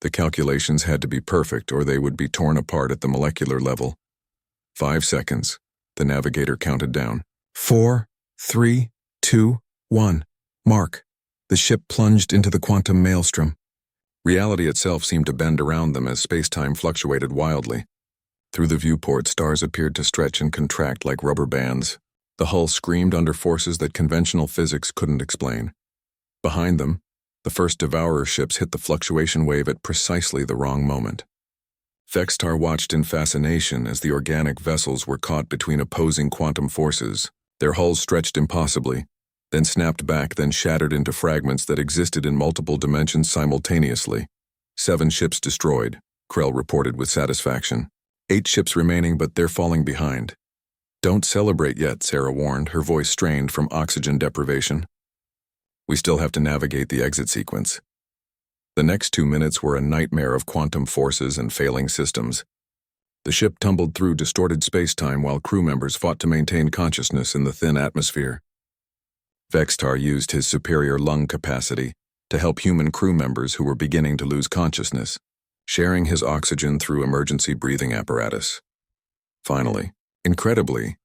S1: The calculations had to be perfect or they would be torn apart at the molecular level. 5 seconds. The navigator counted down. 4, 3, 2, 1. Mark. The ship plunged into the quantum maelstrom. Reality itself seemed to bend around them as space-time fluctuated wildly. Through the viewport, stars appeared to stretch and contract like rubber bands. The hull screamed under forces that conventional physics couldn't explain. Behind them, the first Devourer ships hit the fluctuation wave at precisely the wrong moment. Vextar watched in fascination as the organic vessels were caught between opposing quantum forces. Their hulls stretched impossibly, then snapped back, then shattered into fragments that existed in multiple dimensions simultaneously. 7 ships destroyed, Krell reported with satisfaction. 8 ships remaining, but they're falling behind. Don't celebrate yet, Sarah warned, her voice strained from oxygen deprivation. We still have to navigate the exit sequence. The next 2 minutes were a nightmare of quantum forces and failing systems. The ship tumbled through distorted space-time while crew members fought to maintain consciousness in the thin atmosphere. Vextar used his superior lung capacity to help human crew members who were beginning to lose consciousness, sharing his oxygen through emergency breathing apparatus. Finally, incredibly,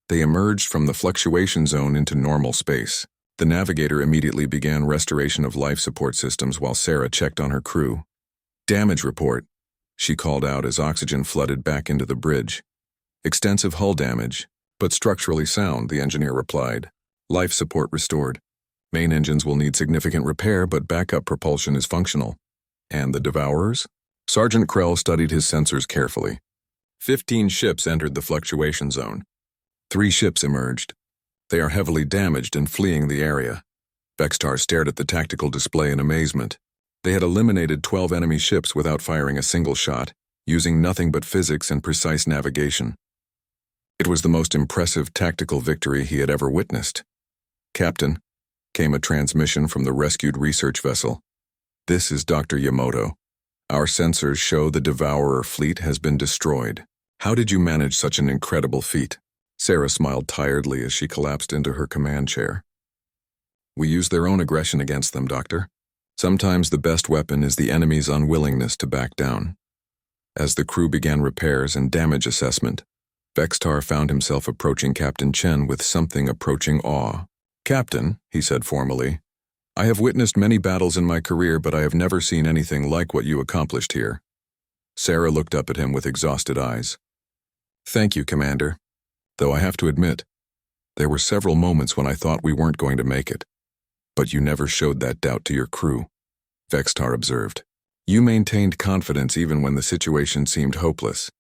S1: they emerged from the fluctuation zone into normal space. The navigator immediately began restoration of life support systems while Sarah checked on her crew. Damage report, she called out as oxygen flooded back into the bridge. Extensive hull damage, but structurally sound, the engineer replied. Life support restored. Main engines will need significant repair, but backup propulsion is functional. And the Devourers? Sergeant Krell studied his sensors carefully. 15 ships entered the fluctuation zone. 3 ships emerged. They are heavily damaged and fleeing the area. Vextar stared at the tactical display in amazement. They had eliminated 12 enemy ships without firing a single shot, using nothing but physics and precise navigation. It was the most impressive tactical victory he had ever witnessed. Captain, came a transmission from the rescued research vessel. This is Dr. Yamoto. Our sensors show the Devourer fleet has been destroyed. How did you manage such an incredible feat? Sarah smiled tiredly as she collapsed into her command chair. We use their own aggression against them, Doctor. Sometimes the best weapon is the enemy's unwillingness to back down. As the crew began repairs and damage assessment, Vextar found himself approaching Captain Chen with something approaching awe. Captain, he said formally, I have witnessed many battles in my career, but I have never seen anything like what you accomplished here. Sarah looked up at him with exhausted eyes. Thank you, Commander. Though I have to admit, there were several moments when I thought we weren't going to make it. But you never showed that doubt to your crew, Vextar observed. You maintained confidence even when the situation seemed hopeless.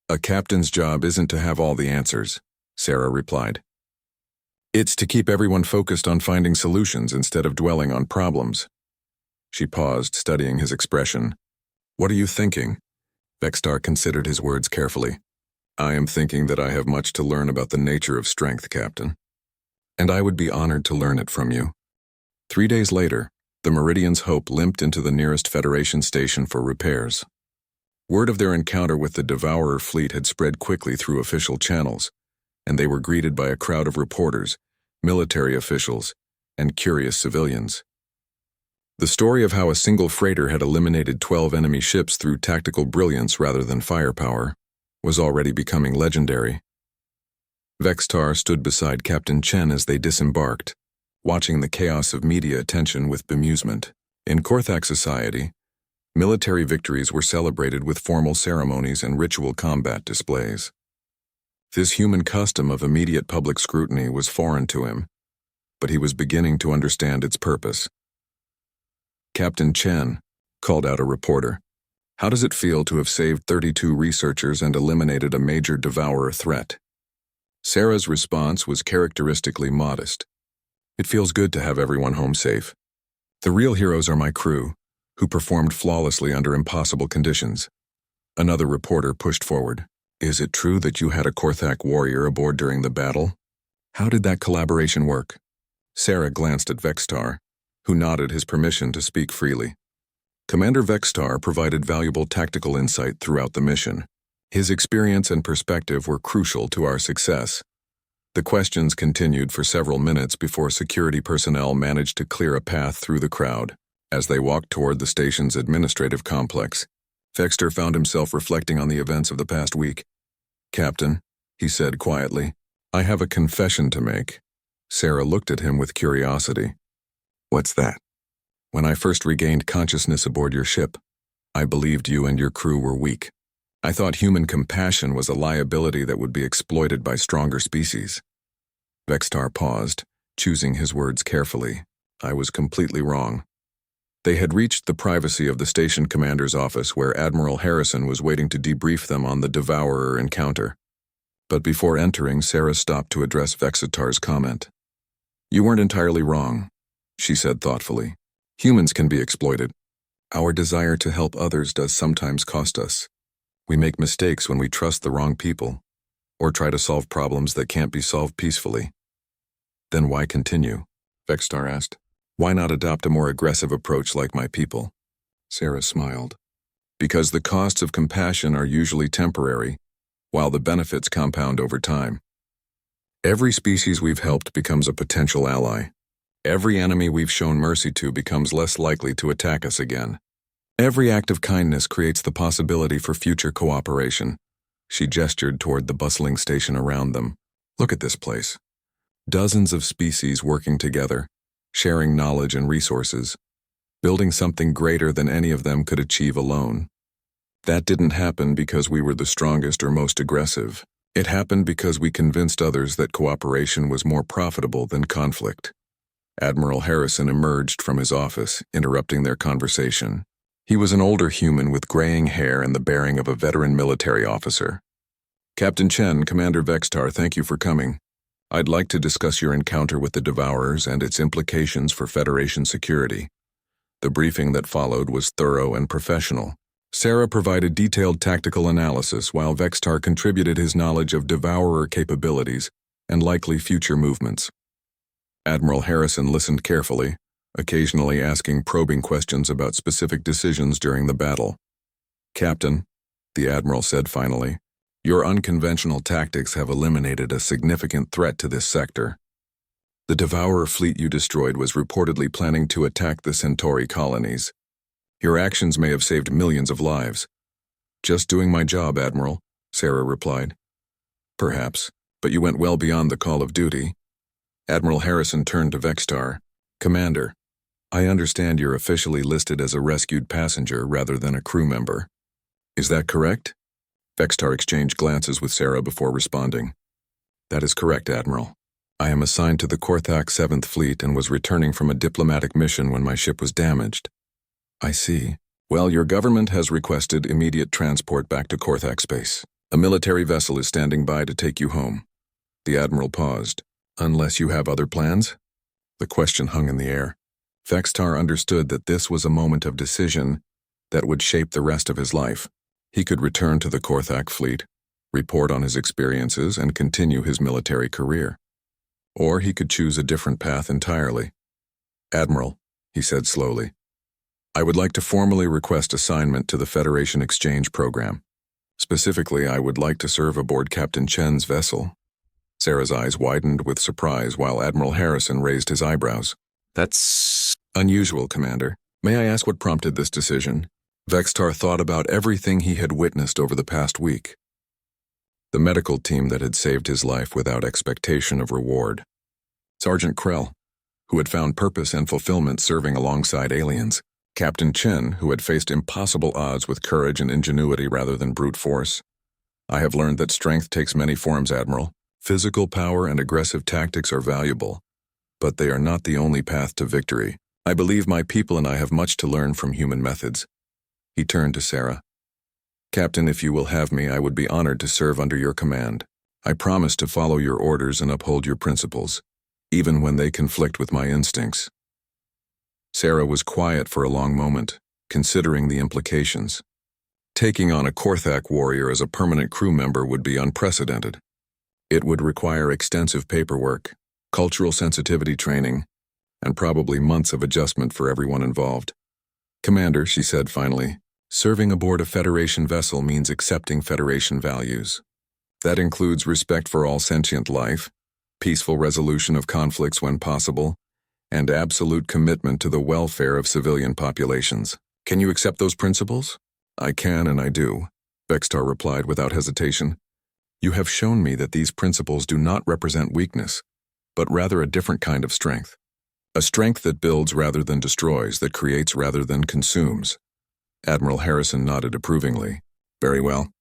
S1: A captain's job isn't to have all the answers, Sarah replied. It's to keep everyone focused on finding solutions instead of dwelling on problems. She paused, studying his expression. What are you thinking? Vextar considered his words carefully. I am thinking that I have much to learn about the nature of strength, Captain. And I would be honored to learn it from you. 3 days later, the Meridian's Hope limped into the nearest Federation station for repairs. Word of their encounter with the Devourer fleet had spread quickly through official channels, and they were greeted by a crowd of reporters, military officials, and curious civilians. The story of how a single freighter had eliminated 12 enemy ships through tactical brilliance rather than firepower was already becoming legendary. Vextar stood beside Captain Chen as they disembarked, watching the chaos of media attention with bemusement. In Korthak society, military victories were celebrated with formal ceremonies and ritual combat displays. This human custom of immediate public scrutiny was foreign to him, but he was beginning to understand its purpose. Captain Chen called out a reporter. How does it feel to have saved 32 researchers and eliminated a major devourer threat? Sarah's response was characteristically modest. It feels good to have everyone home safe. The real heroes are my crew, who performed flawlessly under impossible conditions. Another reporter pushed forward. Is it true that you had a Korthak warrior aboard during the battle? How did that collaboration work? Sarah glanced at Vextar, who nodded his permission to speak freely. Commander Vextar provided valuable tactical insight throughout the mission. His experience and perspective were crucial to our success. The questions continued for several minutes before security personnel managed to clear a path through the crowd. As they walked toward the station's administrative complex, Vextar found himself reflecting on the events of the past week. Captain, he said quietly, I have a confession to make. Sarah looked at him with curiosity. What's that? When I first regained consciousness aboard your ship, I believed you and your crew were weak. I thought human compassion was a liability that would be exploited by stronger species. Vextar paused, choosing his words carefully. I was completely wrong. They had reached the privacy of the station commander's office where Admiral Harrison was waiting to debrief them on the Devourer encounter. But before entering, Sarah stopped to address Vexitar's comment. You weren't entirely wrong, she said thoughtfully. Humans can be exploited. Our desire to help others does sometimes cost us. We make mistakes when we trust the wrong people, or try to solve problems that can't be solved peacefully. Then why continue? Vextar asked. Why not adopt a more aggressive approach like my people? Sarah smiled. Because the costs of compassion are usually temporary, while the benefits compound over time. Every species we've helped becomes a potential ally. Every enemy we've shown mercy to becomes less likely to attack us again. Every act of kindness creates the possibility for future cooperation. She gestured toward the bustling station around them. Look at this place. Dozens of species working together, sharing knowledge and resources, building something greater than any of them could achieve alone. That didn't happen because we were the strongest or most aggressive. It happened because we convinced others that cooperation was more profitable than conflict. Admiral Harrison emerged from his office, interrupting their conversation. He was an older human with graying hair and the bearing of a veteran military officer. Captain Chen, Commander Vextar, thank you for coming. I'd like to discuss your encounter with the Devourers and its implications for Federation security. The briefing that followed was thorough and professional. Sarah provided detailed tactical analysis while Vextar contributed his knowledge of Devourer capabilities and likely future movements. Admiral Harrison listened carefully, occasionally asking probing questions about specific decisions during the battle. Captain, the Admiral said finally, your unconventional tactics have eliminated a significant threat to this sector. The Devourer fleet you destroyed was reportedly planning to attack the Centauri colonies. Your actions may have saved millions of lives. Just doing my job, Admiral, Sarah replied. Perhaps, but you went well beyond the call of duty. Admiral Harrison turned to Vextar. Commander, I understand you're officially listed as a rescued passenger rather than a crew member. Is that correct? Vextar exchanged glances with Sarah before responding. That is correct, Admiral. I am assigned to the Korthak 7th Fleet and was returning from a diplomatic mission when my ship was damaged. I see. Well, your government has requested immediate transport back to Korthak space. A military vessel is standing by to take you home. The Admiral paused. Unless you have other plans? The question hung in the air. Vextar understood that this was a moment of decision that would shape the rest of his life. He could return to the Korthak fleet, report on his experiences, and continue his military career. Or he could choose a different path entirely. "Admiral," he said slowly, "I would like to formally request assignment to the Federation exchange program. Specifically, I would like to serve aboard Captain Chen's vessel." Sarah's eyes widened with surprise while Admiral Harrison raised his eyebrows. "That's unusual, Commander. May I ask what prompted this decision?" Vextar thought about everything he had witnessed over the past week. The medical team that had saved his life without expectation of reward. Sergeant Krell, who had found purpose and fulfillment serving alongside aliens. Captain Chen, who had faced impossible odds with courage and ingenuity rather than brute force. "I have learned that strength takes many forms, Admiral. Physical power and aggressive tactics are valuable, but they are not the only path to victory. I believe my people and I have much to learn from human methods." He turned to Sarah. "Captain, if you will have me, I would be honored to serve under your command. I promise to follow your orders and uphold your principles, even when they conflict with my instincts." Sarah was quiet for a long moment, considering the implications. Taking on a Korthak warrior as a permanent crew member would be unprecedented. It would require extensive paperwork, cultural sensitivity training, and probably months of adjustment for everyone involved. "Commander," she said finally, "serving aboard a Federation vessel means accepting Federation values. That includes respect for all sentient life, peaceful resolution of conflicts when possible, and absolute commitment to the welfare of civilian populations. Can you accept those principles?" "I can and I do," Vextar replied without hesitation. "You have shown me that these principles do not represent weakness, but rather a different kind of strength. A strength that builds rather than destroys, that creates rather than consumes." Admiral Harrison nodded approvingly. "Very well.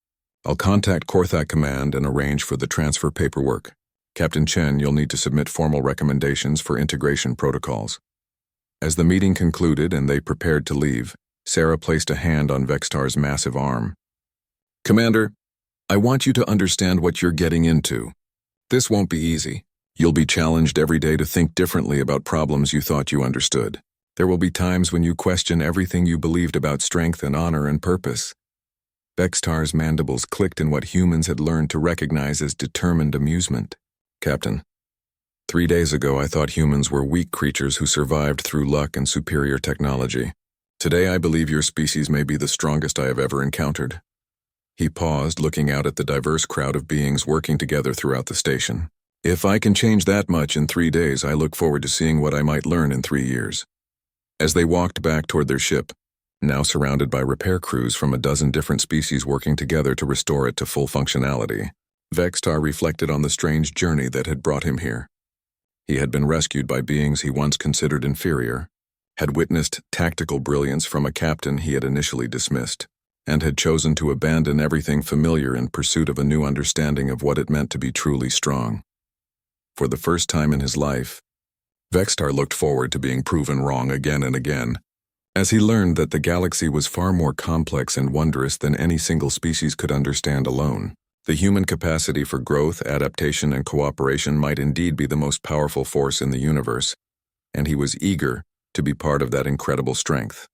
S1: I'll contact Korthak Command and arrange for the transfer paperwork. Captain Chen, you'll need to submit formal recommendations for integration protocols." As the meeting concluded and they prepared to leave, Sarah placed a hand on Vextar's massive arm. "Commander, I want you to understand what you're getting into. This won't be easy. You'll be challenged every day to think differently about problems you thought you understood. There will be times when you question everything you believed about strength and honor and purpose." Vextar's mandibles clicked in what humans had learned to recognize as determined amusement. "Captain, 3 days ago I thought humans were weak creatures who survived through luck and superior technology. Today I believe your species may be the strongest I have ever encountered." He paused, looking out at the diverse crowd of beings working together throughout the station. "If I can change that much in 3 days, I look forward to seeing what I might learn in 3 years." As they walked back toward their ship, now surrounded by repair crews from a dozen different species working together to restore it to full functionality, Vextar reflected on the strange journey that had brought him here. He had been rescued by beings he once considered inferior, had witnessed tactical brilliance from a captain he had initially dismissed, and had chosen to abandon everything familiar in pursuit of a new understanding of what it meant to be truly strong. For the first time in his life, Vextar looked forward to being proven wrong again and again, as he learned that the galaxy was far more complex and wondrous than any single species could understand alone. The human capacity for growth, adaptation, and cooperation might indeed be the most powerful force in the universe, and he was eager to be part of that incredible strength.